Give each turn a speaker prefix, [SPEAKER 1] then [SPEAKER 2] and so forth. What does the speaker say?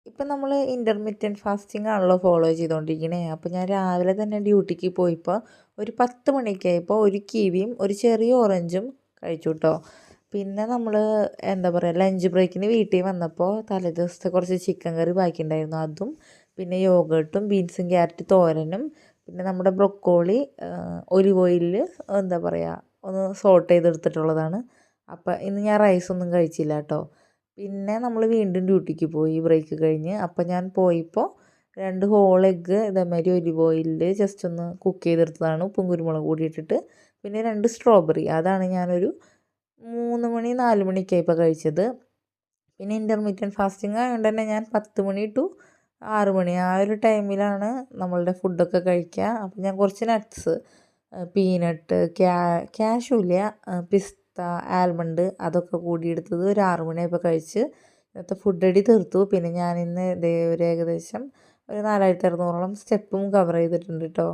[SPEAKER 1] ഇപ്പം നമ്മൾ intermediate fasting ആണല്ലോ ഫോളോ ചെയ്തുകൊണ്ടിരിക്കണേ. അപ്പോൾ ഞാൻ രാവിലെ തന്നെ ഡ്യൂട്ടിക്ക് പോയപ്പോൾ ഒരു 10 മണിയൊക്കെ ആയപ്പോൾ ഒരു കിവിയും ഒരു ചെറിയ ഓറഞ്ചും കഴിച്ചു കേട്ടോ. പിന്നെ നമ്മൾ എന്താ പറയുക, ലഞ്ച് ബ്രേക്കിന് വീട്ടിൽ വന്നപ്പോൾ തലേദിവസത്തെ കുറച്ച് ചിക്കൻ കറി ബാക്കിയുണ്ടായിരുന്നു. അതും പിന്നെ യോഗട്ടും ബീൻസും ക്യാരറ്റ് തോരനും പിന്നെ നമ്മുടെ ബ്രൊക്കോളി ഒലിവ് ഓയിലിൽ എന്താ പറയുക ഒന്ന് സോട്ട് ചെയ്തെടുത്തിട്ടുള്ളതാണ്. അപ്പോൾ ഇന്ന് ഞാൻ റൈസൊന്നും കഴിച്ചില്ല കേട്ടോ. പിന്നെ നമ്മൾ വീണ്ടും ഡ്യൂട്ടിക്ക് പോയി ബ്രേക്ക് കഴിഞ്ഞ്. അപ്പം ഞാൻ പോയപ്പോൾ 2 ഹോൾ എഗ്ഗ് ഇതേമാതിരി ഒലിവ് ഓയിലിൽ ജസ്റ്റ് ഒന്ന് കുക്ക് ചെയ്തെടുത്തതാണ്, ഉപ്പും കുരുമുളക് കൂടി ഇട്ടിട്ട്. പിന്നെ 2 സ്ട്രോബെറി, അതാണ് ഞാനൊരു 3 മണി 4 മണിയൊക്കെ ആയപ്പോൾ കഴിച്ചത്. പിന്നെ ഇൻ്റർമീഡിയറ്റ് ഫാസ്റ്റിംഗ് ആയതുകൊണ്ട് തന്നെ ഞാൻ 10 മണി ടു 6 മണി ആ ഒരു ടൈമിലാണ് നമ്മളുടെ ഫുഡൊക്കെ കഴിക്കുക. അപ്പം ഞാൻ കുറച്ച് നട്ട്സ്, പീനട്ട്, കാഷ്യൂല്ല, പിസ്ത, ആൽമണ്ട് അതൊക്കെ കൂടി എടുത്തത് ഒരു 6 മണിയായപ്പോൾ കഴിച്ച് ഇന്നത്തെ ഫുഡ് അടി തീർത്തു. പിന്നെ ഞാനിന്ന് ഇതേ ഒരു ഏകദേശം ഒരു 4600ഓളം സ്റ്റെപ്പും കവർ ചെയ്തിട്ടുണ്ട് കേട്ടോ.